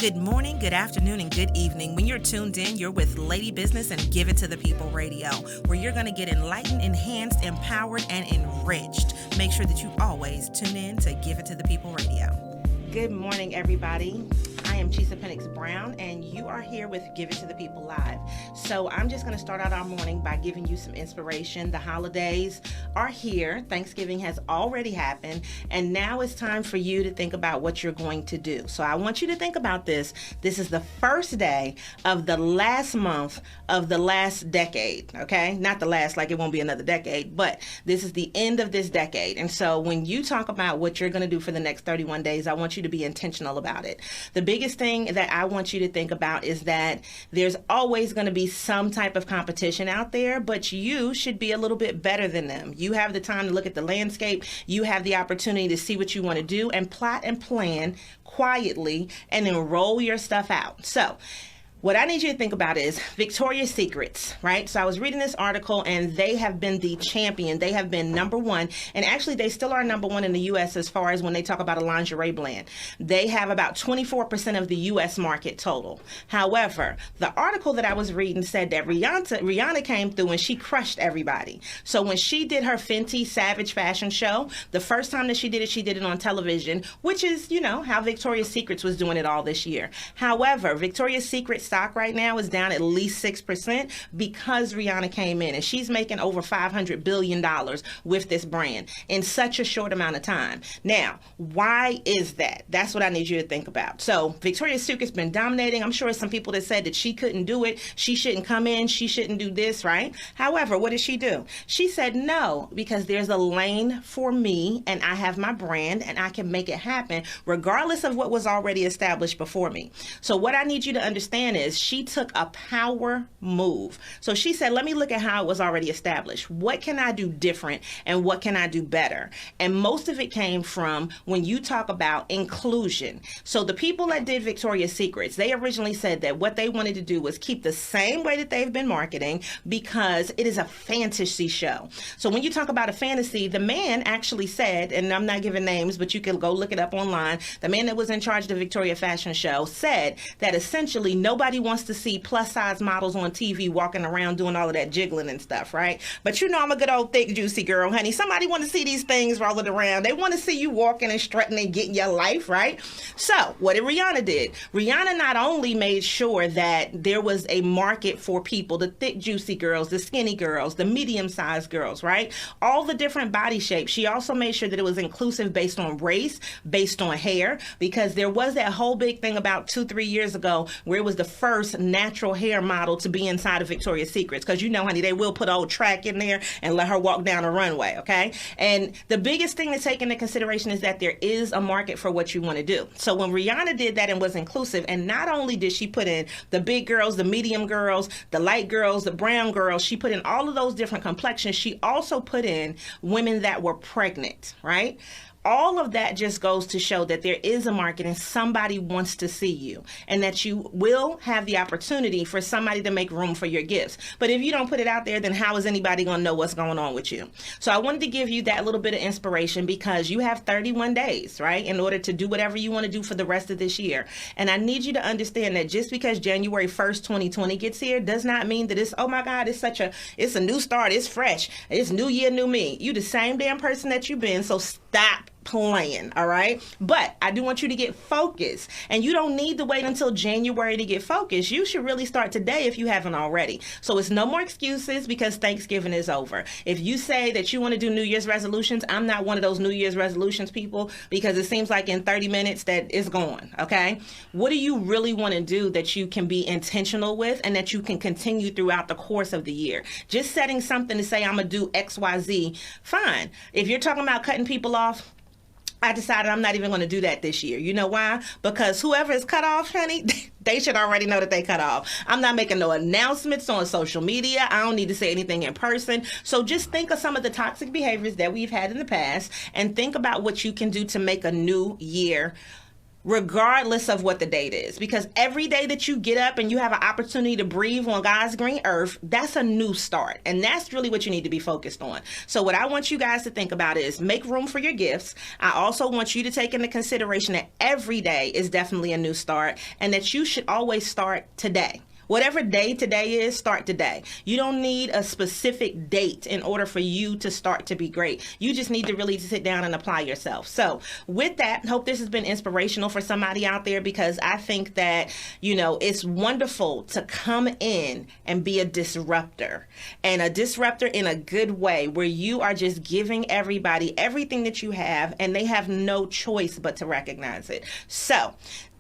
Good morning, good afternoon, and good evening. When you're tuned in, you're with Lady Business and Give It to the People Radio, where you're going to get enlightened, enhanced, empowered, and enriched. Make sure that you always tune in to Give It to the People Radio. Good morning, everybody. I am Chisa Pennix-Brown, and you are here with Give It to the People Live. So I'm just going to start out our morning by giving you some inspiration. The holidays are here. Thanksgiving has already happened, and now it's time for you to think about what you're going to do. So I want you to think about this. This is the first day of the last month of the last decade, okay? Not the last, like it won't be another decade, but this is the end of this decade. And so when you talk about what you're going to do for the next 31 days, I want you to be intentional about it. The biggest thing that I want you to think about is that there's always going to be some type of competition out there, but you should be a little bit better than them. You have the time to look at the landscape. You have the opportunity to see what you want to do and plot and plan quietly and then roll your stuff out. So what I need you to think about is Victoria's Secrets, right? So I was reading this article, and they have been the champion. They have been number one, and actually they still are number one in the U.S. as far as when they talk about a lingerie brand. They have about 24% of the U.S. market total. However, the article that I was reading said that Rihanna came through and she crushed everybody. So when she did her Fenty Savage fashion show, the first time that she did it on television, which is, you know, how Victoria's Secrets was doing it all this year. However, Victoria's Secret stock right now is down at least 6% because Rihanna came in, and she's making over $500 billion with this brand in such a short amount of time. Now, why is that? That's what I need you to think about. So Victoria's Secret's been dominating. I'm sure some people that said that she couldn't do it. She shouldn't come in. She shouldn't do this, right? However, what did she do? She said no, because there's a lane for me, and I have my brand, and I can make it happen regardless of what was already established before me. So what I need you to understand is she took a power move. So she said, let me look at how it was already established. What can I do different, and what can I do better? And most of it came from when you talk about inclusion. So the people that did Victoria's Secrets, they originally said that what they wanted to do was keep the same way that they've been marketing, because it is a fantasy show. So when you talk about a fantasy, the man actually said, and I'm not giving names, but you can go look it up online, the man that was in charge of the Victoria Fashion Show said that essentially nobody wants to see plus size models on TV walking around doing all of that jiggling and stuff, right? But you know I'm a good old thick juicy girl, honey. Somebody want to see these things rolling around. They want to see you walking and strutting and getting your life, right? So what did Rihanna did? Rihanna not only made sure that there was a market for people, the thick juicy girls, the skinny girls, the medium sized girls, right? All the different body shapes. She also made sure that it was inclusive based on race, based on hair, because there was that whole big thing about 2-3 years ago where it was the first natural hair model to be inside of Victoria's Secrets, because you know, honey, they will put old track in there and let her walk down a runway, okay? And the biggest thing to take into consideration is that there is a market for what you want to do. So when Rihanna did that and was inclusive, and not only did she put in the big girls, the medium girls, the light girls, the brown girls, she put in all of those different complexions. She also put in women that were pregnant, right? All of that just goes to show that there is a market and somebody wants to see you, and that you will have the opportunity for somebody to make room for your gifts. But if you don't put it out there, then how is anybody going to know what's going on with you? So I wanted to give you that little bit of inspiration, because you have 31 days, right, in order to do whatever you want to do for the rest of this year. And I need you to understand that just because January 1st, 2020 gets here does not mean that it's, oh my God, it's a new start, it's fresh, it's new year, new me. You the same damn person that you've been, so stop playing, all right? But I do want you to get focused, and you don't need to wait until January to get focused. You should really start today if you haven't already. So it's no more excuses, because Thanksgiving is over. If you say that you want to do New Year's resolutions, I'm not one of those New Year's resolutions people, because it seems like in 30 minutes that it's gone, okay? What do you really want to do that you can be intentional with and that you can continue throughout the course of the year? Just setting something to say, I'm going to do X, Y, Z, fine. If you're talking about cutting people off, I decided I'm not even going to do that this year. You know why? Because whoever is cut off, honey, they should already know that they cut off. I'm not making no announcements on social media. I don't need to say anything in person. So just think of some of the toxic behaviors that we've had in the past, and think about what you can do to make a new year regardless of what the date is. Because every day that you get up and you have an opportunity to breathe on God's green earth, that's a new start. And that's really what you need to be focused on. So what I want you guys to think about is make room for your gifts. I also want you to take into consideration that every day is definitely a new start and that you should always start today. Whatever day today is, start today. You don't need a specific date in order for you to start to be great. You just need to really sit down and apply yourself. So with that, hope this has been inspirational for somebody out there, because I think that, it's wonderful to come in and be a disruptor, and a disruptor in a good way, where you are just giving everybody everything that you have and they have no choice but to recognize it. So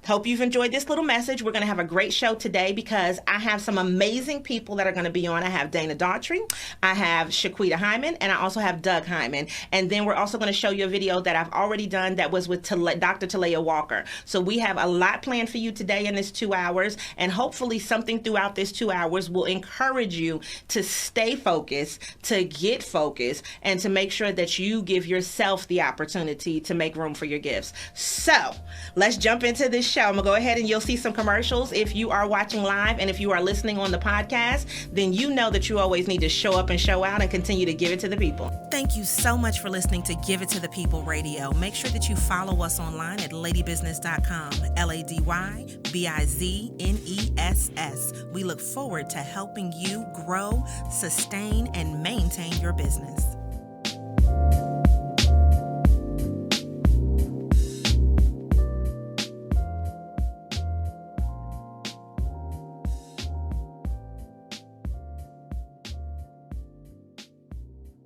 hope you've enjoyed this little message. We're going to have a great show today because I have some amazing people that are going to be on. I have Dana Daughtry, I have Shaquita Hyman, and I also have Doug Hyman. And then we're also going to show you a video that I've already done that was with Dr. Talea Walker. So we have a lot planned for you today in this 2 hours, and hopefully something throughout this 2 hours will encourage you to stay focused, to get focused, and to make sure that you give yourself the opportunity to make room for your gifts. So let's jump into this show. I'm going to go ahead and you'll see some commercials if you are watching live, and if you are listening on the podcast, then you know that you always need to show up and show out and continue to give it to the people. Thank you so much for listening to Give It to the People Radio. Make sure that you follow us online at ladybusiness.com, LadyBizness. We look forward to helping you grow, sustain, and maintain your business.